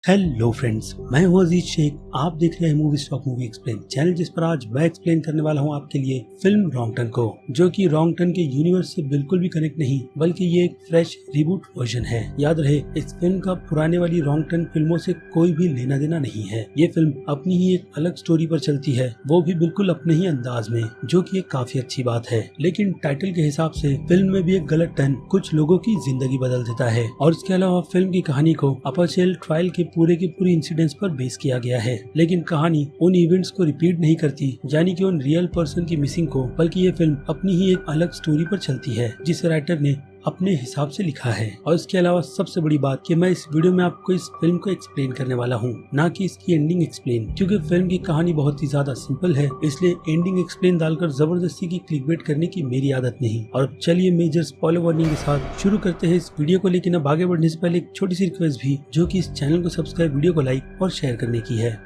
Hello friends, मैं हूं अजीज शेख। आप देख रहे हैं movie stock movie explain channel, जिस पर आज मैं एक्सप्लेन करने वाला हूं आपके लिए फिल्म रॉन्ग टर्न को, जो कि रॉन्ग टर्न के यूनिवर्स से बिल्कुल भी कनेक्ट नहीं, बल्कि ये एक फ्रेश रिबूट वर्जन है। याद रहे, इस फिल्म का पुराने वाली रॉन्ग टर्न फिल्मों से कोई भी लेना देना नहीं है। ये फिल्म अपनी ही एक अलग स्टोरी पर चलती है, वो भी बिल्कुल अपने ही अंदाज में, जो कि एक काफी अच्छी बात है। लेकिन टाइटल के हिसाब से फिल्म में भी एक गलत टर्न कुछ लोगों की जिंदगी बदल देता है। और इसके अलावा फिल्म की कहानी को अपरसेल ट्रायल के पूरे इंसिडेंट्स पर बेस किया गया है, लेकिन कहानी उन इवेंट्स को रिपीट नहीं करती, यानी कि उन रियल पर्सन की मिसिंग को, बल्कि ये फिल्म अपनी ही एक अलग स्टोरी पर चलती है, जिसे राइटर ने अपने हिसाब से लिखा है। और इसके अलावा सबसे बड़ी बात कि मैं इस वीडियो में आपको इस फिल्म को एक्सप्लेन करने वाला हूँ, ना कि इसकी एंडिंग एक्सप्लेन, क्योंकि फिल्म की कहानी बहुत ही ज्यादा सिंपल है, इसलिए एंडिंग एक्सप्लेन डालकर जबरदस्ती की क्लिकबेट करने की मेरी आदत नहीं। और अब चलिए मेजर स्पॉइलर वार्निंग के साथ शुरू करते हैं इस वीडियो को। लेकिन अब आगे बढ़ने से पहले एक छोटी सी रिक्वेस्ट भी, जो कि इस चैनल को सब्सक्राइब, वीडियो को लाइक और शेयर करने की है।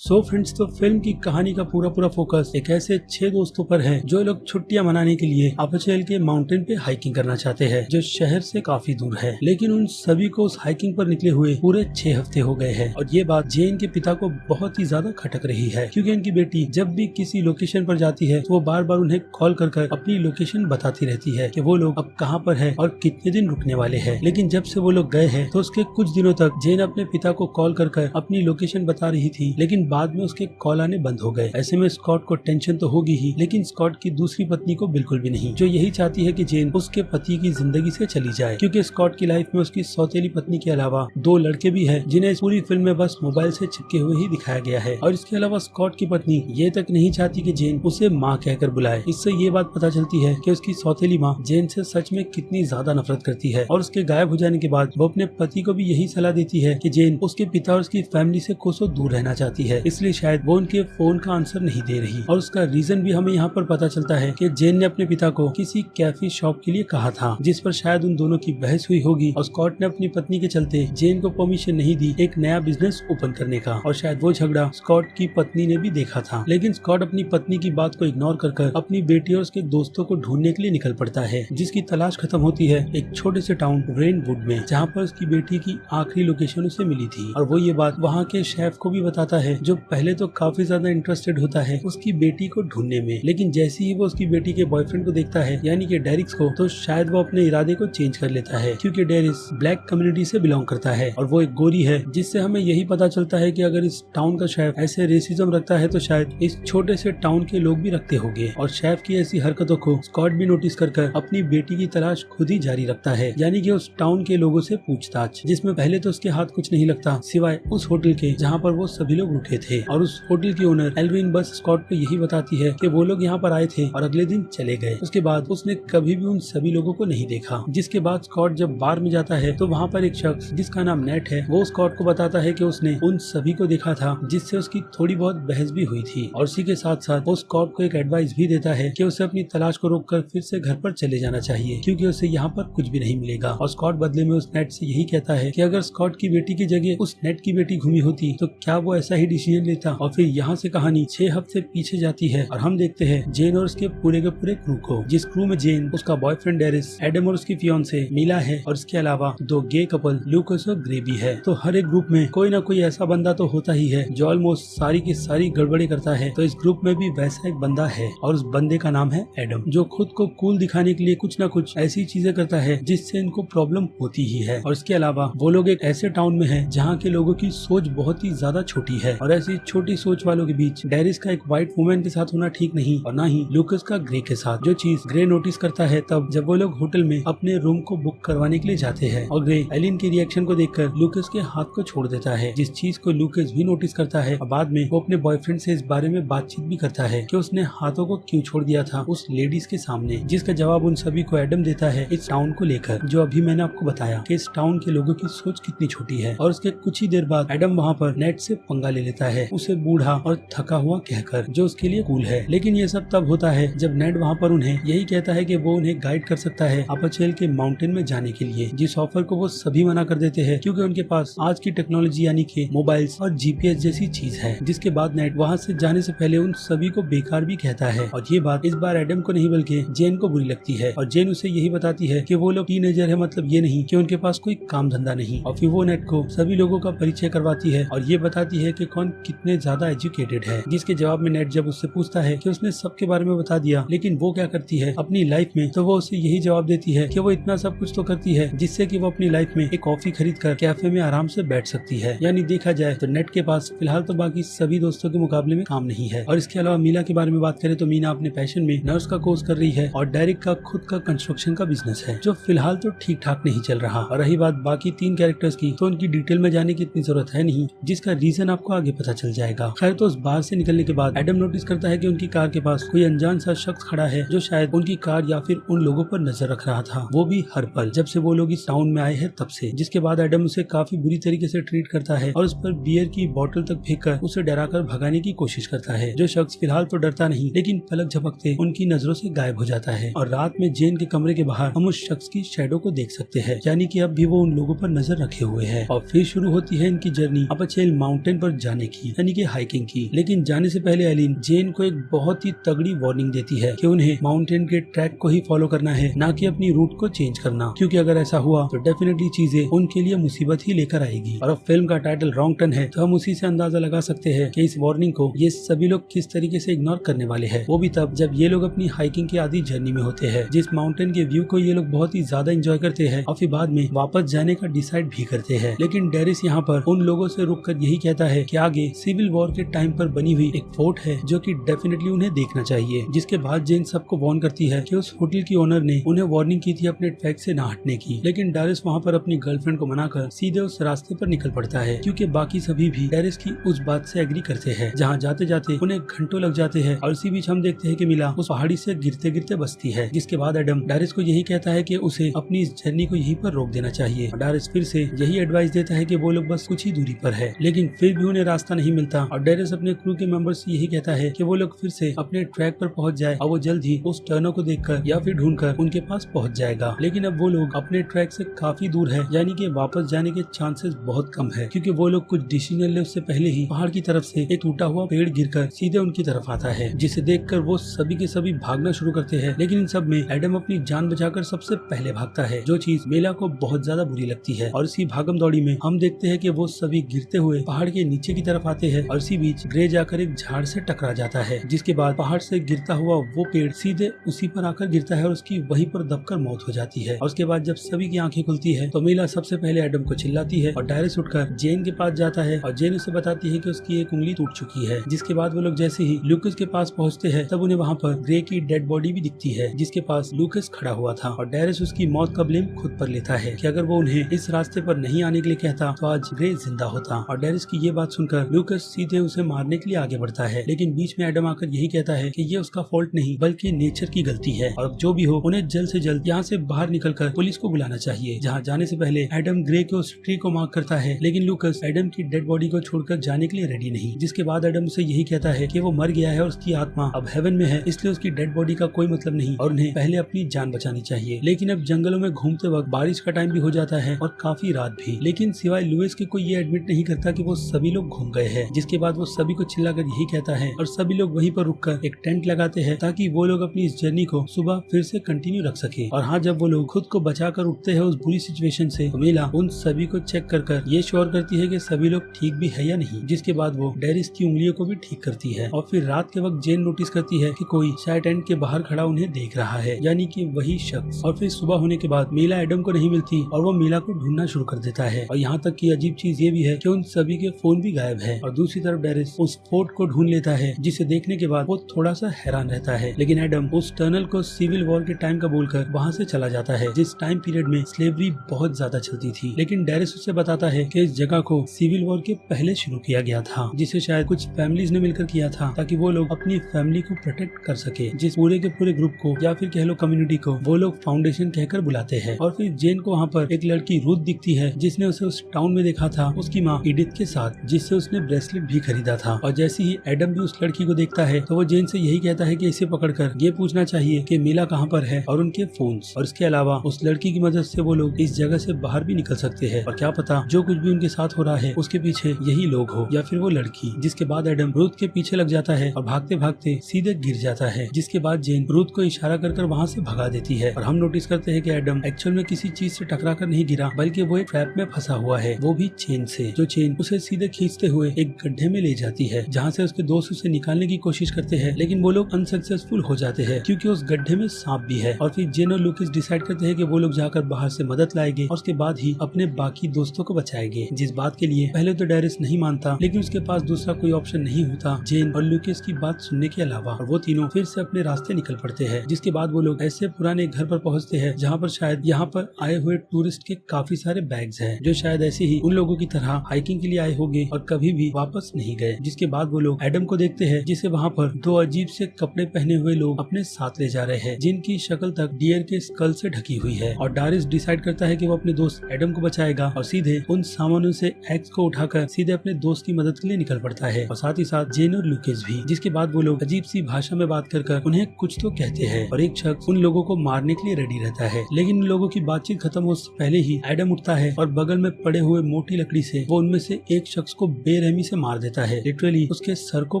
सो फ्रेंड्स, तो फिल्म की कहानी का पूरा फोकस एक ऐसे 6 दोस्तों पर है जो लोग छुट्टियां मनाने के लिए अपरसेल के माउंटेन पे हाइकिंग करना चाहते हैं, जो शहर से काफी दूर है। लेकिन उन सभी को उस हाइकिंग पर निकले हुए पूरे 6 हफ्ते हो गए हैं। और ये बात जेन के पिता को बहुत ही ज्यादा खटक रही है, क्योंकि उनकी बेटी जब भी किसी लोकेशन पर जाती है तो वो बार बार उन्हें कॉल कर अपनी लोकेशन बताती रहती है कि वो लोग अब कहाँ पर है और कितने दिन रुकने वाले हैं। लेकिन जब से वो लोग गए हैं तो उसके कुछ दिनों तक जेन अपने पिता को कॉल कर अपनी लोकेशन बता रही थी, लेकिन बाद में उसके कॉल आने बंद हो गए। ऐसे में स्कॉट को टेंशन तो होगी ही, लेकिन स्कॉट की दूसरी पत्नी को बिल्कुल भी नहीं, जो यही चाहती है कि जेन उसके पति की जिंदगी से चली जाए, क्योंकि स्कॉट की लाइफ में उसकी सौतेली पत्नी के अलावा 2 लड़के भी हैं, जिन्हें इस पूरी फिल्म में बस मोबाइल से चिपके हुए ही दिखाया गया है। और इसके अलावा स्कॉट की पत्नी ये तक नहीं चाहती कि जेन उसे माँ कहकर बुलाए। इससे ये बात पता चलती है कि उसकी सौतेली माँ जेन से सच में कितनी ज्यादा नफरत करती है। और उसके गायब हो जाने के बाद वो अपने पति को भी यही सलाह देती है कि जेन उसके पिता और उसकी फैमिली से कोसों दूर रहना चाहती है, इसलिए शायद वो उनके फोन का आंसर नहीं दे रही। और उसका रीजन भी हमें यहाँ पर पता चलता है कि जेन ने अपने पिता को किसी कैफे शॉप के लिए कहा था, जिस पर शायद उन दोनों की बहस हुई होगी। और स्कॉट ने अपनी पत्नी के चलते जेन को परमिशन नहीं दी एक नया बिजनेस ओपन करने का, और शायद वो झगड़ा स्कॉट की पत्नी ने भी देखा था। लेकिन स्कॉट अपनी पत्नी की बात को इग्नोर कर अपनी बेटी और उसके दोस्तों को ढूंढने के लिए निकल पड़ता है, जिसकी तलाश खत्म होती है एक छोटे से टाउन रेनवुड में, जहाँ पर उसकी बेटी की आखिरी लोकेशन उसे मिली थी। और वो ये बात वहाँ के शेफ को भी बताता है, जो पहले तो काफी ज्यादा इंटरेस्टेड होता है उसकी बेटी को ढूंढने में। लेकिन जैसे ही वो उसकी बेटी के बॉयफ्रेंड को देखता है, यानी कि डेरिक्स को, तो शायद वो अपने इरादे को चेंज कर लेता है, क्योंकि डेरिक्स ब्लैक कम्युनिटी से बिलोंग करता है और वो एक गोरी है, जिससे हमें यही पता चलता है कि अगर इस टाउन का शेफ ऐसे रेसिज्म रखता है तो शायद इस छोटे से टाउन के लोग भी रखते होंगे। और शेफ की ऐसी हरकतों को स्कॉट भी नोटिस कर अपनी बेटी की तलाश खुद ही जारी रखता है, यानी कि उस टाउन के लोगों से पूछताछ, जिसमें पहले तो उसके हाथ कुछ नहीं लगता सिवाय उस होटल के जहाँ पर वो सभी लोग रुके थे। और उस होटल की ओनर एल्विन बस स्कॉट को यही बताती है कि वो लोग यहाँ पर आए थे और अगले दिन चले गए। उसके बाद उसने कभी भी उन सभी लोगों को नहीं देखा। जिसके बाद स्कॉट जब बार में जाता है तो वहाँ पर एक शख्स जिसका नाम नेट है, वो स्कॉट को बताता है कि उसने उन सभी को देखा था, जिससे उसकी थोड़ी बहुत बहस भी हुई थी। और इसी के साथ साथ वो स्कॉट को एक एडवाइस भी देता है कि उसे अपनी तलाश को रोककर फिर से घर पर चले जाना चाहिए, क्योंकि उसे यहाँ पर कुछ भी नहीं मिलेगा। और स्कॉट बदले में उस नेट से यही कहता है कि अगर स्कॉट की बेटी की जगह उस नेट की बेटी घूमी होती तो क्या वो ऐसा ही डिसीजन लेता। और फिर यहाँ से कहानी 6 हफ्ते पीछे जाती है और हम देखते हैं जेन और उसके पूरे के पूरे क्रू को, जिस क्रू में जेन, उसका बॉयफ्रेंड डेरिस, एडम और उसकी फियांसे मिला है, और इसके अलावा 2 गे कपल लूकस और ग्रे भी है। तो हर एक ग्रुप में कोई ना कोई ऐसा बंदा तो होता ही है जो ऑलमोस्ट सारी की सारी गड़बड़ी करता है। तो इस ग्रुप में भी वैसा एक बंदा है, और उस बंदे का नाम है एडम, जो खुद को कूल दिखाने के लिए कुछ ना कुछ ऐसी चीजें करता है जिससे इनको प्रॉब्लम होती ही है। और इसके अलावा वो लोग एक ऐसे टाउन में है जहाँ के लोगों की सोच बहुत ही ज्यादा छोटी है, और ऐसी छोटी सोच वालों के बीच डेरिस का एक व्हाइट वुमेन के साथ होना ठीक नहीं, और ना ही लूकस का ग्रे के साथ। जो चीज ग्रे नोटिस करता है तब जब वो लोग होटल में अपने रूम को बुक करवाने के लिए जाते हैं, और ग्रे एलिन के रिएक्शन को देखकर लूकस के हाथ को छोड़ देता है, जिस चीज को लूकस भी नोटिस करता है। और बाद में वो अपने बॉयफ्रेंड से इस बारे में बातचीत भी करता है कि उसने हाथों को क्यों छोड़ दिया था उस लेडीज के सामने, जिसका जवाब उन सभी को एडम देता है इस टाउन को लेकर, जो अभी मैंने आपको बताया कि इस टाउन के लोगों की सोच कितनी छोटी है। और उसके कुछ ही देर बाद एडम वहाँ पर नेट से पंगा ले लेता है उसे बूढ़ा और थका हुआ कहकर, जो उसके लिए कूल है। लेकिन ये सब तब होता है जब नेड वहाँ पर उन्हें यही कहता है कि वो उन्हें गाइड कर सकता है अपाचेल के माउंटेन में जाने के लिए, जिस ऑफर को वो सभी मना कर देते हैं क्योंकि उनके पास आज की टेक्नोलॉजी यानी कि मोबाइल्स और जीपीएस जैसी चीज है। जिसके बाद नेड वहाँ से जाने से पहले उन सभी को बेकार भी कहता है और ये बात इस बार एडम को नहीं बल्कि जेन को बुरी लगती है और जेन उसे यही बताती है कि वो लोग टीनेजर है, मतलब ये नहीं कि उनके पास कोई काम धंधा नहीं। और फिर वो नेड को सभी लोगों का परिचय करवाती है और ये बताती है कि कौन कितने ज्यादा एजुकेटेड है। जिसके जवाब में नेड जब उससे पूछता है कि उसने सबके बारे में बता दिया लेकिन वो क्या करती है अपनी लाइफ में, तो वो उसे यही जवाब देती है कि वो इतना सब कुछ तो करती है जिससे कि वो अपनी लाइफ में एक कॉफी खरीद कर कैफे में आराम से बैठ सकती है। यानी देखा जाए तो नेड के पास फिलहाल तो बाकी सभी दोस्तों के मुकाबले में काम नहीं है। और इसके अलावा मीला के बारे में बात करें तो मीना अपने पैशन में नर्स का कोर्स कर रही है और डेरिक का खुद का कंस्ट्रक्शन का बिजनेस है जो फिलहाल तो ठीक ठाक नहीं चल रहा। और रही बात बाकी 3 कैरेक्टर्स की तो उनकी डिटेल में जाने की इतनी जरूरत है नहीं, जिसका रीजन आपको आगे पता चल जाएगा। खैर तो उस बार से निकलने के बाद एडम नोटिस करता है कि उनकी कार के पास कोई अनजान सा शख्स खड़ा है जो शायद उनकी कार या फिर उन लोगों पर नजर रख रहा था, वो भी हर पल जब से वो लोग इस टाउन में आए हैं तब से। जिसके बाद एडम उसे काफी बुरी तरीके से ट्रीट करता है और उस पर बियर की बोतल तक फेंककर उसे डराकर भगाने की कोशिश करता है। जो शख्स फिलहाल तो डरता नहीं लेकिन पलक झपकते उनकी नजरों से गायब हो जाता है। और रात में जेन के कमरे के बाहर हम उस शख्स की शैडो को देख सकते हैं, यानी कि अब भी वो उन लोगों पर नजर रखे हुए है। और फिर शुरू होती है इनकी जर्नी अपाचेल माउंटेन पर जाने की, यानी कि हाइकिंग की। लेकिन जाने से पहले एलिन जेन को एक बहुत ही तगड़ी वार्निंग देती है कि उन्हें माउंटेन के ट्रैक को ही फॉलो करना है, ना कि अपनी रूट को चेंज करना, क्योंकि अगर ऐसा हुआ तो डेफिनेटली चीजें उनके लिए मुसीबत ही लेकर आएगी। और अब फिल्म का टाइटल रॉन्ग टर्न है तो हम उसी से अंदाजा लगा सकते हैं कि इस वार्निंग को ये सभी लोग किस तरीके से इग्नोर करने वाले हैं, वो भी तब जब ये लोग अपनी हाइकिंग की आधी जर्नी में होते हैं, जिस माउंटेन के व्यू को ये लोग बहुत ही ज्यादा एंजॉय करते हैं और फिर बाद में वापस जाने का डिसाइड भी करते हैं। लेकिन डेरिस यहाँ पर उन लोगों से रुककर यही कहता है कि आगे सिविल वॉर के टाइम पर बनी हुई एक फोर्ट है जो कि डेफिनेटली उन्हें देखना चाहिए। जिसके बाद जेन सबको वार्न करती है कि उस होटल की ओनर ने उन्हें वार्निंग की थी अपने ट्रैक से ना हटने की। लेकिन डेरिस वहाँ पर अपनी गर्लफ्रेंड को मनाकर सीधे उस रास्ते पर निकल पड़ता है, क्योंकि बाकी सभी भी डेरिस की उस बात से एग्री करते हैं। जहाँ जाते जाते उन्हें घंटों लग जाते हैं और इसी बीच हम देखते हैं कि मिला उस पहाड़ी से गिरते गिरते बसती है। जिसके बाद एडम डेरिस को यही कहता है कि उसे अपनी इस जर्नी को यहीं पर रोक देना चाहिए। और डेरिस फिर से यही एडवाइस देता है कि वो लोग बस कुछ ही दूरी पर है, लेकिन फिर भी उन्हें रास्ता नहीं मिलता। और डेरिस अपने क्रू के मेंबर्स से यही कहता है कि वो लोग फिर से अपने ट्रैक पर पहुंच जाए और वो जल्द ही उस टर्नों को देखकर या फिर ढूंढकर उनके पास पहुंच जाएगा। लेकिन अब वो लोग अपने ट्रैक से काफी दूर है, यानी कि वापस जाने के चांसेस बहुत कम है, क्योंकि वो लोग कुछ डिसीजन ले उससे पहले ही पहाड़ की तरफ से एक टूटा हुआ पेड़ गिरकर सीधे उनकी तरफ आता है, जिसे देखकर वो सभी के सभी भागना शुरू करते हैं। लेकिन इन सब में एडम अपनी जान बचाकर सबसे पहले भागता है, जो चीज मेला को बहुत ज्यादा बुरी लगती है। और इसी भागम दौड़ी में हम देखते हैं कि वो सभी गिरते हुए पहाड़ के नीचे की तरफ आते हैं और इसी बीच ग्रे जाकर एक झाड़ से टकरा जाता है। जिसके बाद पहाड़ से गिरता हुआ वो पेड़ सीधे उसी पर आकर गिरता है और उसकी वहीं पर दबकर मौत हो जाती है। और उसके बाद जब सभी की आंखें खुलती है तो मीला सबसे पहले एडम को चिल्लाती है और डायरेक्ट उठकर जेन के पास जाता है और जेन उसे बताती है कि उसकी एक उंगली टूट चुकी है। जिसके बाद वो लोग जैसे ही लूकस के पास पहुंचते हैं तब उन्हें वहाँ पर ग्रे की डेड बॉडी भी दिखती है, जिसके पास लूकस खड़ा हुआ था। और डेरिस उसकी मौत का ब्लेम खुद पर लेता है कि अगर वो उन्हें इस रास्ते पर नहीं आने के लिए कहता तो आज ग्रे जिंदा होता। और डेरिस की ये बात सुनकर लूकस सीधे उसे मारने के लिए आगे बढ़ता है, लेकिन बीच में एडम आकर यही कहता है कि ये उसका फॉल्ट नहीं बल्कि नेचर की गलती है और जो भी हो उन्हें जल्द से जल्द यहाँ से बाहर निकलकर पुलिस को बुलाना चाहिए। जहाँ जाने से पहले एडम ग्रे के उस ट्री को मार्क करता है, लेकिन लूकस एडम की डेड बॉडी को छोड़कर जाने के लिए रेडी नहीं। जिसके बाद एडम उसे यही कहता है कि वो मर गया है और उसकी आत्मा अब हेवन में है, इसलिए उसकी डेड बॉडी का कोई मतलब नहीं और उन्हें पहले अपनी जान बचानी चाहिए। लेकिन अब जंगलों में घूमते वक्त बारिश का टाइम भी हो जाता है और काफी रात भी, लेकिन सिवाय लुइस के कोई ये एडमिट नहीं करता कि वो सभी लोग घूम गए हैं। जिसके बाद वो सभी को चिल्लाकर यही कहता है और सभी लोग वहीं पर रुककर एक टेंट लगाते हैं ताकि वो लोग अपनी इस जर्नी को सुबह फिर से कंटिन्यू रख सके। और हाँ, जब वो लोग खुद को बचाकर उठते हैं उस बुरी सिचुएशन से तो मीला उन सभी को चेक कर ये श्योर करती है कि सभी लोग ठीक भी है या नहीं। जिसके बाद वो डेरिस की उंगलियों को भी ठीक करती है और फिर रात के वक्त जेन नोटिस करती है कि कोई शायद टेंट के बाहर खड़ा उन्हें देख रहा है, यानी कि वही शख्स। और फिर सुबह होने के बाद मीला एडम को नहीं मिलती और वो मीला को ढूंढना शुरू कर देता है। और यहाँ तक की अजीब चीज ये भी है कि उन सभी के फोन भी गायब है। और दूसरी तरफ डेरिस उस फोर्ट को ढूंढ लेता है, जिसे देखने के बाद वो थोड़ा सा हैरान रहता है। लेकिन एडम उस टनल को सिविल वॉर के टाइम का बोलकर वहाँ से चला जाता है, जिस टाइम पीरियड में स्लेवरी बहुत ज्यादा चलती थी। लेकिन डेरिस उससे बताता है कि इस जगह को सिविल वॉर के पहले शुरू किया गया था, जिसे शायद कुछ फैमिलीज ने मिलकर किया था ताकि वो लोग अपनी फैमिली को प्रोटेक्ट कर सके। जिस पूरे के पूरे ग्रुप को या फिर कह लो कम्युनिटी को वो लोग फाउंडेशन कहकर बुलाते हैं। और फिर जेन को वहाँ पर एक लड़की रूथ दिखती है, जिसने उसे उस टाउन में देखा था उसकी माँ एडिथ के साथ, जिससे उसने उसने ब्रेसलेट भी खरीदा था। और जैसे ही एडम भी उस लड़की को देखता है तो वो जेन से यही कहता है कि इसे पकड़कर ये पूछना चाहिए कि मीला कहाँ पर है और उनके फोन्स। और इसके अलावा उस लड़की की मदद से वो लोग इस जगह से बाहर भी निकल सकते हैं और क्या पता जो कुछ भी उनके साथ हो रहा है उसके पीछे यही लोग हो या फिर वो लड़की। जिसके बाद एडम रूथ के पीछे लग जाता है और भागते भागते सीधे गिर जाता है। जिसके बाद जेन रूथ को इशारा कर वहाँ से भगा देती है और हम नोटिस करते हैं कि एडम एक्चुअल में किसी चीज से टकरा कर नहीं गिरा बल्कि वो एक ट्रैप में फंसा हुआ है, वो भी चेन से। जो चेन उसे सीधे खींचते हुए एक गड्ढे में ले जाती है जहाँ से उसके दोस्त उसे निकालने की कोशिश करते हैं लेकिन वो लोग अनसक्सेसफुल हो जाते हैं क्योंकि उस गड्ढे में सांप भी है। और फिर जेन और लूकिस डिसाइड करते हैं कि वो लोग जाकर बाहर से मदद लाएंगे और उसके बाद ही अपने बाकी दोस्तों को बचाएंगे। जिस बात के लिए पहले तो डेरिस नहीं मानता लेकिन उसके पास दूसरा कोई ऑप्शन नहीं होता जेन और लूकिस की बात सुनने के अलावा। और वो तीनों फिर से अपने रास्ते निकल पड़ते हैं। जिसके बाद वो लोग ऐसे पुराने घर पर पहुंचते हैं जहाँ पर शायद यहाँ पर आए हुए टूरिस्ट के काफी सारे बैग्स हैं जो शायद ऐसे ही उन लोगों की तरह हाइकिंग के लिए आए होंगे और कभी भी वापस नहीं गए। जिसके बाद वो लोग एडम को देखते हैं जिसे वहाँ पर दो अजीब से कपड़े पहने हुए लोग अपने साथ ले जा रहे हैं जिनकी शक्ल तक डियर के स्कल से ढकी हुई है। और डारिस डिसाइड करता है कि वो अपने दोस्त एडम को बचाएगा और सीधे उन सामानों से एक्स को उठाकर सीधे अपने दोस्त की मदद के लिए निकल पड़ता है और साथ ही साथ जेन और लूकिस भी। जिसके बाद वो लोग अजीब सी भाषा में बात कर उन्हें कुछ तो कहते हैं और एक शख्स उन लोगों को मारने के लिए रेडी रहता है। लेकिन उन लोगों की बातचीत खत्म हो से पहले ही एडम उठता है और बगल में पड़े हुए मोटी लकड़ी से वो उनमें से एक शख्स को बेरहमी से मार देता है, लिटरली उसके सर को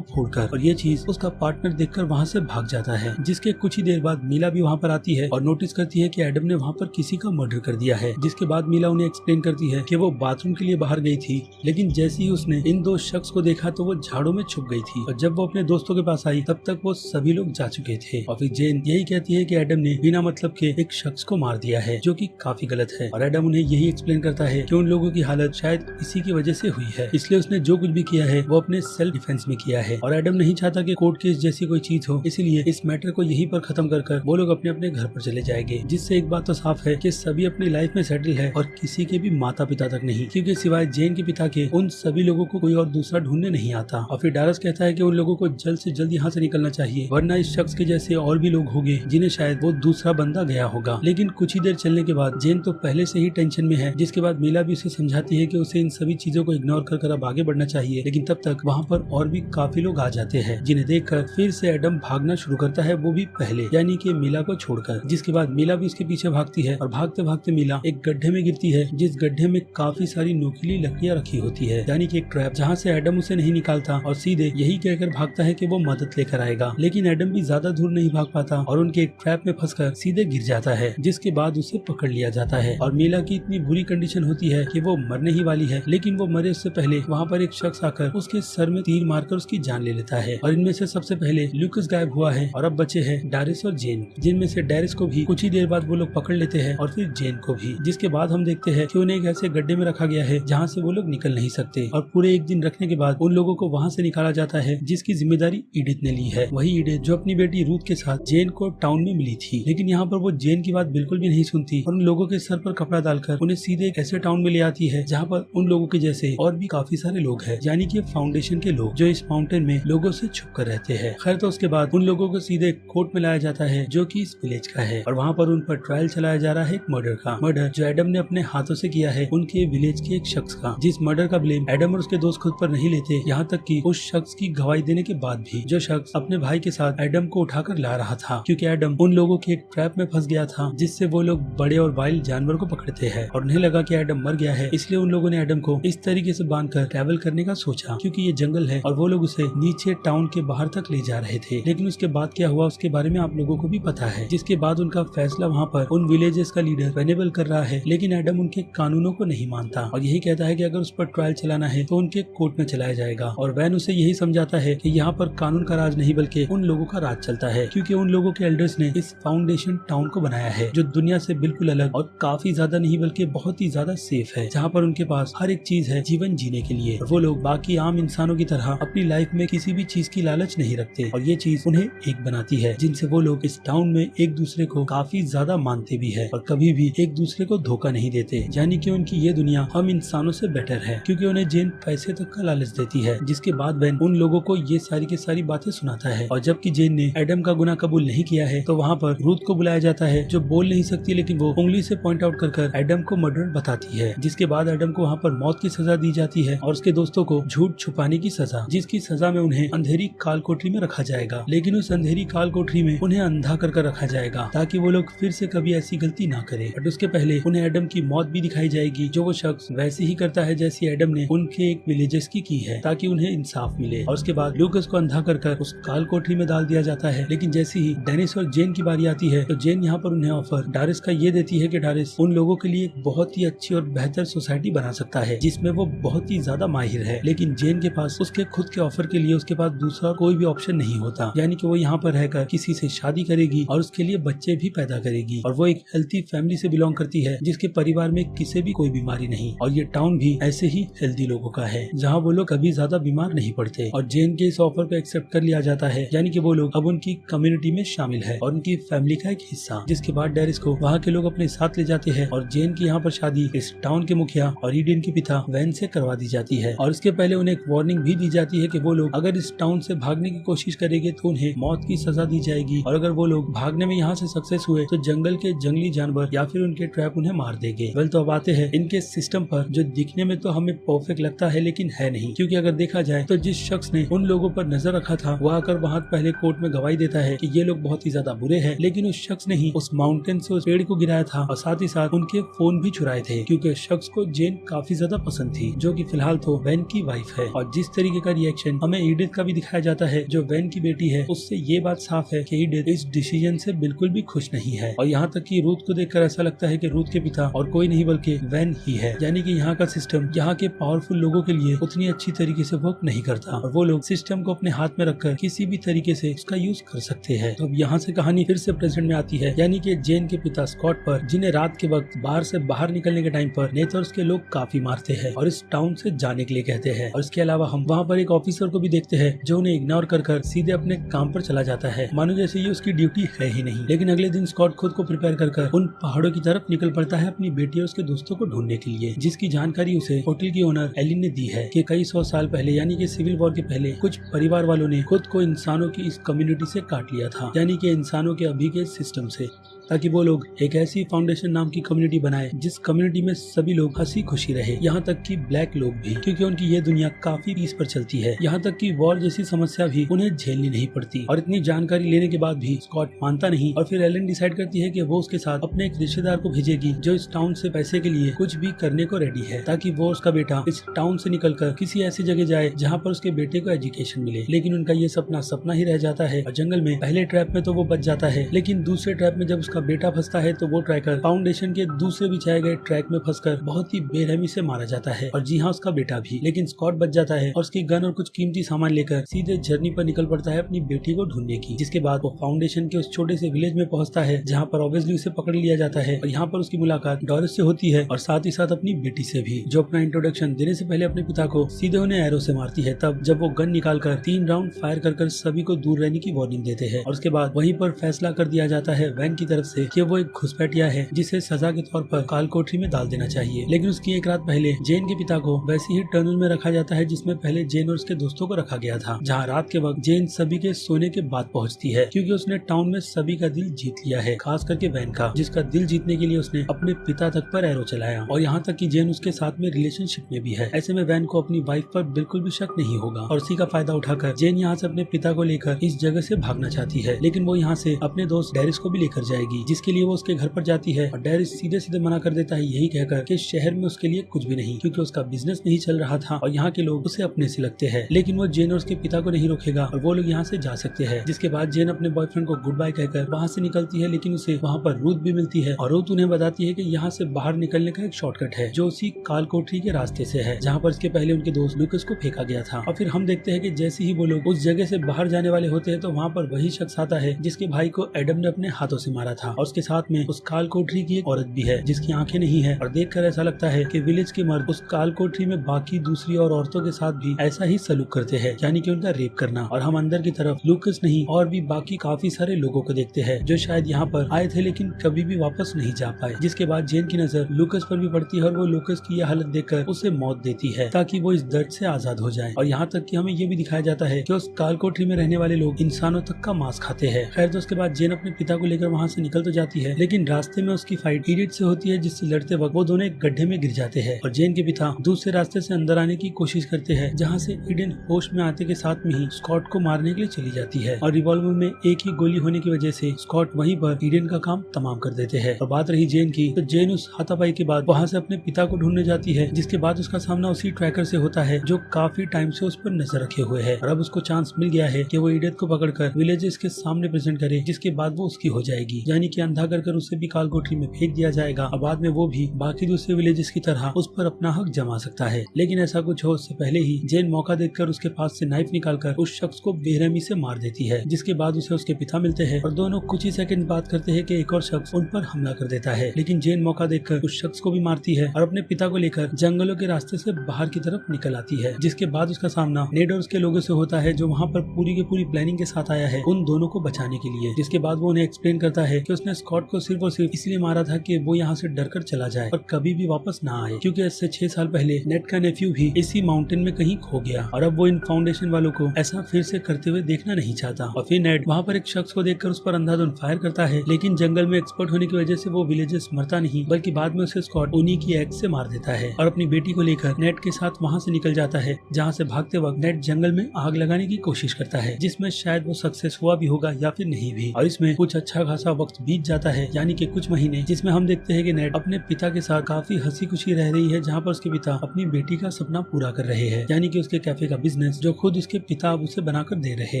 फोड़कर। और ये चीज उसका पार्टनर देखकर वहाँ से भाग जाता है। जिसके कुछ ही देर बाद मीला भी वहाँ पर आती है और नोटिस करती है कि एडम ने वहाँ पर किसी का मर्डर कर दिया है। जिसके बाद मीला उन्हें एक्सप्लेन करती है कि वो बाथरूम के लिए बाहर गई थी लेकिन जैसे ही उसने इन दो शख्स को देखा तो वो झाड़ों में छुप गई थी और जब वो अपने दोस्तों के पास आई तब तक वो सभी लोग जा चुके थे। और फिर जेन यही कहती है कि एडम ने बिना मतलब के एक शख्स को मार दिया है जो कि काफी गलत है। और एडम उन्हें यही एक्सप्लेन करता है कि उन लोगों की हालत शायद इसी की वजह से हुई है, इसलिए उसने जो कुछ भी किया है वो अपने सेल्फ डिफेंस में किया है। और एडम नहीं चाहता कि कोर्ट केस जैसी कोई चीज हो, इसलिए इस मैटर को यहीं पर खत्म कर वो लोग अपने अपने घर पर चले जाएंगे। जिससे एक बात तो साफ है कि सभी अपनी लाइफ में सेटल है और किसी के भी माता पिता तक नहीं, क्योंकि सिवाय जेन के पिता के उन सभी लोगों को कोई और दूसरा ढूंढने नहीं आता। और फिर डारस कहता है कि उन लोगों को जल्द से जल्द यहाँ से निकलना चाहिए वरना इस शख्स के जैसे और भी लोग होंगे जिन्हें शायद वो दूसरा बंदा गया होगा। लेकिन कुछ ही देर चलने के बाद जेन तो पहले से ही टेंशन में है। जिसके बाद मीला भी उसे समझाती है कि उसे इन सभी चीजों को इग्नोर कर अब आगे बढ़ना चाहिए। लेकिन तब तक वहाँ पर और भी काफी लोग आ जाते हैं जिन्हें देखकर फिर से एडम भागना शुरू करता है, वो भी पहले यानी कि मीला को छोड़कर। जिसके बाद मीला भी उसके पीछे भागती है और भागते भागते मीला एक गड्ढे में गिरती है जिस गड्ढे में काफी सारी नुकीली लकड़ियां रखी होती है यानी कि एक ट्रैप, जहाँ से एडम उसे नहीं निकालता और सीधे यही कहकर भागता है कि वो मदद लेकर आएगा। लेकिन एडम भी ज्यादा दूर नहीं भाग पाता और उनके एक ट्रैप में फंसकर सीधे गिर जाता है। जिसके बाद उसे पकड़ लिया जाता है और मीला की इतनी बुरी कंडीशन होती है कि वो मरने ही वाली है। लेकिन वो मरे उससे पहले वहाँ पर एक शख्स आकर उसके सर में तीर मारकर उसकी जान ले लेता है। और इनमें से सबसे पहले लूकिस गायब हुआ है और अब बचे हैं डारिस और जेन, जिनमें से डारिस को भी कुछ ही देर बाद वो लोग पकड़ लेते हैं और फिर जेन को भी। जिसके बाद हम देखते हैं कि उन्हें एक ऐसे गड्ढे में रखा गया है जहाँ से वो लोग निकल नहीं सकते और पूरे एक दिन रखने के बाद उन लोगों को वहाँ से निकाला जाता है जिसकी जिम्मेदारी ईडिथ ने ली है। वही ईडिथ जो अपनी बेटी रूथ के साथ जेन को टाउन में मिली थी। लेकिन यहाँ पर वो जेन की बात बिल्कुल भी नहीं सुनती और उन लोगों के सर पर कपड़ा डालकर उन्हें सीधे एक ऐसे टाउन में ले आती है जहाँ पर उन लोगों के जैसे और भी काफी सारे लोग हैं, यानी कि फाउंडेशन के लोग जो इस माउंटेन में लोगों से छुप कर रहते हैं। खैर तो उसके बाद उन लोगों को सीधे कोर्ट में लाया जाता है जो कि इस विलेज का है और वहाँ पर उन पर ट्रायल चलाया जा रहा है एक मर्डर जो एडम ने अपने हाथों से किया है उनके विलेज के एक शख्स का, जिस मर्डर का ब्लेम एडम और उसके दोस्त खुद पर नहीं लेते। यहाँ तक कि उस शख्स की गवाही देने के बाद भी जो शख्स अपने भाई के साथ एडम को उठाकर ला रहा था, क्योंकि एडम उन लोगों के एक ट्रैप में फंस गया था जिससे वो लोग बड़े और वाइल्ड जानवर को पकड़ते हैं और उन्हें लगा कि एडम मर गया है, इसलिए उन लोगों ने एडम को इस तरीके से बांधकर ट्रैवल करने का सोचा क्योंकि ये जंगल है और वो लोग उसे नीचे टाउन के बाहर तक ले जा रहे थे। लेकिन उसके बाद क्या हुआ उसके बारे में आप लोगों को भी पता है। जिसके बाद उनका फैसला वहाँ पर उन विलेजेस का लीडर वेनेबल कर रहा है, लेकिन एडम उनके कानूनों को नहीं मानता और यही कहता है कि अगर उस पर ट्रायल चलाना है तो उनके कोर्ट में चलाया जाएगा। और वैन उसे यही समझाता है कि यहाँ पर कानून का राज नहीं बल्कि उन लोगों का राज चलता है, क्योंकि उन लोगों के एल्डर्स ने इस फाउंडेशन टाउन को बनाया है जो दुनिया से बिल्कुल अलग और काफी ज्यादा नहीं बल्कि बहुत ही ज्यादा सेफ है, जहाँ पर उनके पास हर एक चीज है जीवन जीने के लिए। वो लोग बाकी आम इंसानों की तरह अपनी लाइफ में किसी भी चीज की लालच नहीं रखते और ये चीज उन्हें एक बनाती है, जिनसे वो लोग इस टाउन में एक दूसरे को काफी ज्यादा मानते भी है और कभी भी एक दूसरे को धोखा नहीं देते। यानी कि उनकी ये दुनिया हम इंसानों से बेटर है, क्योंकि उन्हें जेन पैसे तक का लालच देती है। जिसके बाद वैन उन लोगों को ये सारी की सारी बातें सुनाता है और जबकि जेन ने एडम का गुनाह कबूल नहीं किया है तो वहाँ पर रूथ को बुलाया जाता है जो बोल नहीं सकती, लेकिन वो उंगली से पॉइंट आउट कर एडम को मर्डर बताती है। जिसके बाद एडम को वहाँ पर मौत की सजा दी जाती है और उसके दो दोस्तों को झूठ छुपाने की सजा, जिसकी सजा में उन्हें अंधेरी काल कोठरी में रखा जाएगा। लेकिन उस अंधेरी काल कोठरी में उन्हें अंधा कर रखा जाएगा ताकि वो लोग फिर से कभी ऐसी गलती ना करें। बट उसके पहले उन्हें एडम की मौत भी दिखाई जाएगी, जो वो शख्स वैसे ही करता है जैसी एडम ने उनके एक विलेजर्स की है, ताकि उन्हें इंसाफ मिले। और उसके बाद लूकस को अंधा कर उस काल कोठरी में डाल दिया जाता है। लेकिन जैसे ही डेनिस और जेन की बारी आती है तो जेन यहाँ पर उन्हें ऑफर डारिस का ये देती है कि डारिस उन लोगों के लिए एक बहुत ही अच्छी और बेहतर सोसाइटी बना सकता है जिसमें वो बहुत ही ज्यादा माहिर है। लेकिन जेन के पास उसके खुद के ऑफर के लिए उसके पास दूसरा कोई भी ऑप्शन नहीं होता, यानी कि वो यहाँ पर रहकर किसी से शादी करेगी और उसके लिए बच्चे भी पैदा करेगी। और वो एक हेल्थी फैमिली से बिलोंग करती है जिसके परिवार में किसी भी कोई बीमारी नहीं, और ये टाउन भी ऐसे ही हेल्थी लोगों का है जहाँ वो लोग कभी ज्यादा बीमार नहीं पड़ते। और जेन के इस ऑफर को एक्सेप्ट कर लिया जाता है, यानी कि वो लोग अब उनकी कम्युनिटी में शामिल है और उनकी फैमिली का एक हिस्सा। जिसके बाद डेरिस को वहाँ के लोग अपने साथ ले जाते हैं और जेन की यहाँ पर शादी इस टाउन के मुखिया और ईडन के पिता वैन से करवा दी जाती है। और इसके पहले उन्हें एक वार्निंग भी दी जाती है कि वो लोग अगर इस टाउन से भागने की कोशिश करेंगे तो उन्हें मौत की सजा दी जाएगी, और अगर वो लोग भागने में यहाँ से सक्सेस हुए तो जंगल के जंगली जानवर या फिर उनके ट्रैप उन्हें मार देंगे। वेल, तो अब आते हैं इनके सिस्टम पर, जो दिखने में तो हमें परफेक्ट लगता है लेकिन है नहीं। क्योंकि अगर देखा जाए तो जिस शख्स ने उन लोगों पर नजर रखा था वो आकर वहाँ पहले कोर्ट में गवाही देता है कि ये लोग बहुत ही ज्यादा बुरे हैं, लेकिन उस शख्स ने ही उस माउंटेन से उस पेड़ को गिराया था और साथ ही साथ उनके फोन भी चुराए थे, क्योंकि शख्स को जेन काफी ज्यादा पसंद थी, जो कि फिलहाल तो वैन की वाइफ है। और जिस तरीके का रिएक्शन हमें ईडिथ का भी दिखाया जाता है जो वैन की बेटी है, उससे ये बात साफ है कि ईडिथ इस डिसीजन से बिल्कुल भी खुश नहीं है। और यहाँ तक कि रूथ को देखकर ऐसा लगता है कि रूथ के पिता और कोई नहीं बल्कि वैन ही है, यानी कि यहाँ का सिस्टम यहाँ के पावरफुल लोगों के लिए उतनी अच्छी तरीके से वर्क नहीं करता और वो लोग सिस्टम को अपने हाथ में रखकर किसी भी तरीके से उसका यूज कर सकते हैं। तो अब यहाँ से कहानी फिर से प्रेजेंट में आती है, यानी कि जेन के पिता स्कॉट पर, जिन्हें रात के वक्त बाहर से बाहर निकलने के टाइम पर नेथर्स के लोग काफी मारते हैं और इस टाउन से जाने के लिए कहते हैं। और इसके अलावा हम वहाँ पर एक ऑफिसर को भी देखते हैं जो उन्हें इग्नोर कर सीधे अपने काम पर चला जाता है, मानो जैसे ये उसकी ड्यूटी है ही नहीं। लेकिन अगले दिन स्कॉट खुद को प्रिपेयर कर उन पहाड़ों की तरफ निकल पड़ता है अपनी बेटी और उसके दोस्तों को ढूंढने के लिए, जिसकी जानकारी उसे होटल की ओनर एलिन ने दी है कि कई 100 साल पहले, यानी कि सिविल वॉर के पहले, कुछ परिवार वालों ने खुद को इंसानों की इस कम्युनिटी से काट लिया था, यानी कि इंसानों के अभी के सिस्टम से, ताकि वो लोग एक ऐसी फाउंडेशन नाम की कम्युनिटी बनाए जिस कम्युनिटी में सभी लोग हंसी खुशी रहे, यहाँ तक कि ब्लैक लोग भी, क्योंकि उनकी ये दुनिया काफी पीस पर चलती है। यहाँ तक कि वॉर जैसी समस्या भी उन्हें झेलनी नहीं पड़ती। और इतनी जानकारी लेने के बाद भी स्कॉट मानता नहीं और फिर एलन डिसाइड करती है कि वो उसके साथ अपने एक रिश्तेदार को भेजेगी जो इस टाउन से पैसे के लिए कुछ भी करने को रेडी है, ताकि वो उसका बेटा इस टाउन से निकलकर किसी ऐसी जगह जाए जहाँ पर उसके बेटे को एजुकेशन मिले। लेकिन उनका ये सपना सपना ही रह जाता है और जंगल में पहले ट्रैप में तो वो बच जाता है, लेकिन दूसरे ट्रैप में जब उसका बेटा फंसता है तो वो ट्रैकर फाउंडेशन के दूसरे बिछाए गए ट्रैक में फंसकर बहुत ही बेरहमी से मारा जाता है। और जी हाँ, उसका बेटा भी। लेकिन स्कॉट बच जाता है और उसकी गन और कुछ कीमती सामान लेकर सीधे जर्नी पर निकल पड़ता है अपनी बेटी को ढूंढने की। जिसके बाद वो फाउंडेशन के उस छोटे से विलेज में पहुंचता है जहाँ पर ऑब्वियसली उसे पकड़ लिया जाता है और यहाँ पर उसकी मुलाकात डॉरिस से होती है और साथ ही साथ अपनी बेटी से भी, जो अपना इंट्रोडक्शन देने से पहले अपने पिता को सीधे उन्हें एरो से मारती है, तब जब वो गन निकालकर 3 राउंड फायर कर सभी को दूर रहने की वार्निंग देते हैं। और उसके बाद वहीं पर फैसला कर दिया जाता है वैन की तरफ से कि वो एक घुसपैठिया है जिसे सजा के तौर पर काल कोठरी में डाल देना चाहिए। लेकिन उसकी एक रात पहले जेन के पिता को वैसे ही टनल में रखा जाता है जिसमें पहले जेन और उसके दोस्तों को रखा गया था, जहाँ रात के वक्त जेन सभी के सोने के बाद पहुँचती है, क्योंकि उसने टाउन में सभी का दिल जीत लिया है, खास करके वैन का, जिसका दिल जीतने के लिए उसने अपने पिता तक पर एरो चलाया। और यहाँ तक कि जेन उसके साथ में रिलेशनशिप में भी है। ऐसे में वैन को अपनी वाइफ पर बिल्कुल भी शक नहीं होगा और उसी का फायदा उठाकर जेन यहाँ से अपने पिता को लेकर इस जगह से भागना चाहती है। लेकिन वो यहाँ से अपने दोस्त डेरिस को भी लेकर जाएगी, जिसके लिए वो उसके घर पर जाती है और डेरिस सीधे सीधे मना कर देता है, यही कहकर कि शहर में उसके लिए कुछ भी नहीं, क्योंकि उसका बिजनेस नहीं चल रहा था और यहाँ के लोग उसे अपने से लगते हैं। लेकिन वो जेन और उसके पिता को नहीं रोकेगा और वो लोग यहाँ से जा सकते हैं। जिसके बाद जेन अपने बॉयफ्रेंड को गुड बाय कहकर वहाँ से निकलती है, लेकिन उसे वहाँ पर रूथ भी मिलती है और रूथ उन्हें बताती है कि यहाँ से बाहर निकलने का एक शॉर्टकट है जो उसी काल कोठरी के रास्ते से है, जहाँ पर इसके पहले उनके दोस्त लूकस को फेंका गया था। और फिर हम देखते हैं कि जैसे ही वो लोग उस जगह से बाहर जाने वाले होते हैं तो वहाँ पर वही शख्स आता है जिसके भाई को एडम ने अपने हाथों से मारा था और उसके साथ में उस काल कोठरी की एक औरत भी है जिसकी आंखें नहीं है। और देखकर ऐसा लगता है कि विलेज के मर्द उस काल कोठरी में बाकी दूसरी और औरतों के साथ भी ऐसा ही सलूक करते हैं, यानी कि उनका रेप करना। और हम अंदर की तरफ लूकस नहीं और भी बाकी काफी सारे लोगों को देखते हैं जो शायद यहाँ पर आए थे लेकिन कभी भी वापस नहीं जा पाए। जिसके बाद जेन की नजर लूकस पर भी पड़ती है और वो लूकस की यह हालत देखकर उसे मौत देती है ताकि वो इस दर्द से आजाद हो जाए। और यहाँ तक कि हमें ये भी दिखाया जाता है कि उस काल कोठरी में रहने वाले लोग इंसानों तक का मांस खाते हैं। खैर, तो उसके बाद जेन अपने पिता को लेकर वहाँ से निकल निकल तो जाती है, लेकिन रास्ते में उसकी फाइट इडियट से होती है, जिससे लड़ते वक्त वो दोनों एक गड्ढे में गिर जाते हैं और जेन के पिता दूसरे रास्ते से अंदर आने की कोशिश करते हैं, जहाँ से ईडन होश में आते के साथ में ही स्कॉट को मारने के लिए चली जाती है और रिवॉल्वर में एक ही गोली होने की वजह से स्कॉट वहीं पर ईडन का काम तमाम कर देते हैं। और बात रही जेन की, तो जेन उस हाथापाई के बाद वहाँ से अपने पिता को ढूंढने जाती है, जिसके बाद उसका सामना उसी ट्रैकर से होता है जो काफी टाइम से उस पर नजर रखे हुए है और अब उसको चांस मिल गया है कि वो इडियट को पकड़कर विलेजेस के सामने प्रेजेंट करे, जिसके बाद वो उसकी हो जाएगी, यानी कि अंधा कर उसे भी काल कोठरी में फेंक दिया जाएगा और बाद में वो भी बाकी दूसरे विलेजेस की तरह उस पर अपना हक जमा सकता है। लेकिन ऐसा कुछ हो उससे पहले ही जेन मौका देखकर उसके पास से नाइफ निकालकर उस शख्स को बेरहमी से मार देती है, जिसके बाद उसे उसके पिता मिलते हैं और दोनों कुछ ही सेकंड बात करते हैं कि एक और शख्स उन पर हमला कर देता है। लेकिन जेन मौका देखकर उस शख्स को भी मारती है और अपने पिता को लेकर जंगलों के रास्ते से बाहर की तरफ निकल आती है, जिसके बाद उसका सामना नेड और उसके लोगों से होता है, जो वहाँ पर पूरी की पूरी प्लानिंग के साथ आया है उन दोनों को बचाने के लिए। जिसके बाद वो उन्हें एक्सप्लेन करता है कि उसने स्कॉट को सिर्फ और सिर्फ इसलिए मारा था कि वो यहाँ से डरकर चला जाए और कभी भी वापस ना आए, क्योंकि इससे 6 साल पहले नेट का नेफ्यू भी इसी माउंटेन में कहीं खो गया और अब वो इन फाउंडेशन वालों को ऐसा फिर से करते हुए देखना नहीं चाहता। और फिर नेट वहाँ पर एक शख्स को देखकर उस पर अंधाधुंध फायर करता है, लेकिन जंगल में एक्सपर्ट होने की वजह से वो विलेजेस मरता नहीं, बल्कि बाद में उसे स्कॉट उन्हीं की एक्स से मार देता है और अपनी बेटी को लेकर नेट के साथ वहाँ से निकल जाता है, जहाँ से भागते वक्त नेट जंगल में आग लगाने की कोशिश करता है, जिसमें शायद वो सक्सेस हुआ भी होगा या फिर नहीं भी। और इसमें कुछ अच्छा खासा वक्त बीत जाता है, यानी कि कुछ महीने, जिसमें हम देखते हैं कि नेट अपने पिता के साथ काफी हंसी खुशी रह रही है, जहाँ पर उसके पिता अपनी बेटी का सपना पूरा कर रहे हैं, यानी कि उसके कैफे का बिजनेस जो खुद उसके पिता अब उसे बनाकर दे रहे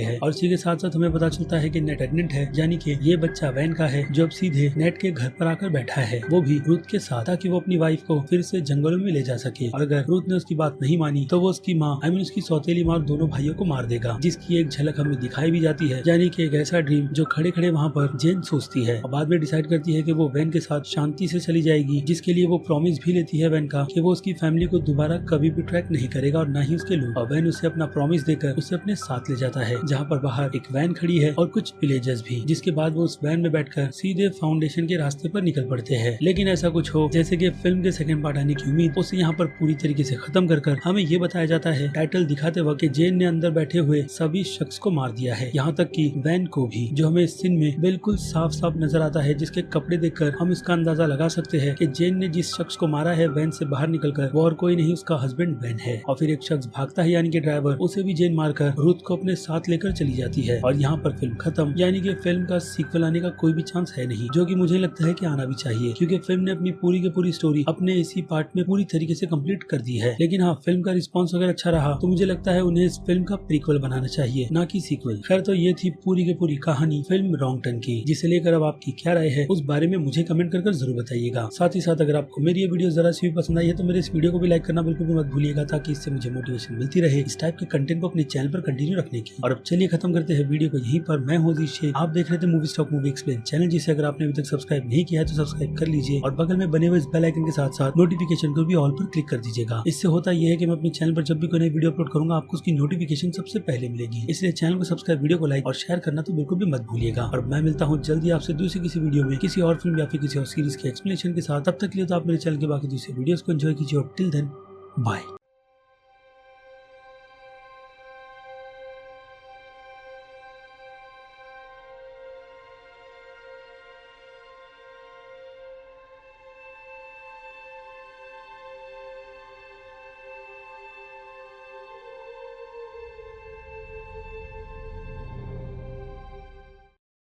हैं। और इसी के साथ साथ हमें पता चलता है कि नेट प्रेग्नेंट है, यानी कि ये बच्चा वैन का है, जो अब सीधे नेट के घर पर आकर बैठा है, वो भी रूथ के साथ, ताकि वो अपनी वाइफ को फिर से जंगलों में ले जा सके। और अगर रूथ ने उसकी बात नहीं मानी तो वो उसकी माँ उसकी सौतेली माँ दोनों भाइयों को मार देगा, जिसकी एक झलक हमें दिखाई भी जाती है, यानी कि एक ऐसा ड्रीम जो खड़े खड़े वहाँ पर जेन सोचती है और बाद में डिसाइड करती है कि वो वैन के साथ शांति से चली जाएगी, जिसके लिए वो प्रॉमिस भी लेती है वैन का कि वो उसकी फैमिली को दोबारा कभी भी ट्रैक नहीं करेगा और न ही उसके लोग। और वैन उसे अपना प्रॉमिस देकर उसे अपने साथ ले जाता है, जहाँ पर बाहर एक वैन खड़ी है और कुछ विलेजर्स भी, जिसके बाद वो उस वैन में बैठकर सीधे फाउंडेशन के रास्ते पर निकल पड़ते हैं। लेकिन ऐसा कुछ हो जैसे कि फिल्म के सेकंड पार्ट आने की उम्मीद उसे यहाँ पर पूरी तरीके से खत्म कर हमें ये बताया जाता है टाइटल दिखाते वक्त जेन ने अंदर बैठे हुए सभी शख्स को मार दिया है, यहाँ तक कि वैन को भी, जो हमें इस सीन में बिल्कुल साफ साफ नजर आता है, जिसके कपड़े देखकर हम इसका अंदाजा लगा सकते हैं कि जेन ने जिस शख्स को मारा है वैन से बाहर निकलकर, वो और कोई नहीं उसका हस्बैंड वैन है। और फिर एक शख्स भागता है, यानी कि ड्राइवर, उसे भी जेन मारकर रूथ को अपने साथ लेकर चली जाती है और यहाँ पर फिल्म खत्म, यानी कि फिल्म का सीक्वल आने का कोई भी चांस है नहीं, जो कि मुझे लगता है कि आना भी चाहिए, क्योंकि फिल्म ने अपनी पूरी की पूरी स्टोरी अपने इसी पार्ट में पूरी तरीके से कंप्लीट कर दी है। लेकिन हाँ, फिल्म का रिस्पॉन्स अगर अच्छा रहा तो मुझे लगता है उन्हें इस फिल्म का प्रीक्वल बनाना चाहिए, ना कि सीक्वल। खैर, तो ये थी पूरी की पूरी कहानी फिल्म रॉन्ग टर्न की, जिसे लेकर अब आपकी क्या राय है उस बारे में मुझे कमेंट कर जरूर बताइएगा। साथ ही साथ अगर आपको मेरी ये वीडियो जरा सी भी पसंद आई है तो मेरे इस वीडियो को भी लाइक करना बिल्कुल भी मत भूलिएगा, ताकि इससे मुझे मोटिवेशन मिलती रहे इस टाइप के कंटेंट को अपने चैनल पर कंटिन्यू रखने की। और अब चलिए खत्म करते हैं वीडियो को यहीं पर। मैं हूं शेख, आप देख रहे थे movie stock movie explain channel, जिसे अगर आपने अभी तक सब्सक्राइब नहीं किया है तो सब्सक्राइब कर लीजिए और बगल में बने हुए इस बेल आइकन के साथ साथ नोटिफिकेशन को भी ऑल पर क्लिक कर दीजिएगा। इससे होता यह है कि मैं अपने चैनल पर जब भी कोई नई वीडियो अपलोड करूंगा आपको उसकी नोटिफिकेशन सबसे पहले मिलेगी। इसलिए चैनल को सब्सक्राइब, वीडियो को लाइक और शेयर करना तो बिल्कुल भी मत भूलिएगा। और मैं मिलता हूँ जल्दी आपसे दूसरी किसी वीडियो में किसी और फिल्म या फिर किसी और सीरीज के एक्सप्लेनेशन के साथ। तब तक के लिए तो आप मेरे चैनल के बाकी दूसरे वीडियोस को एंजॉय कीजिए और टिल देन बाय।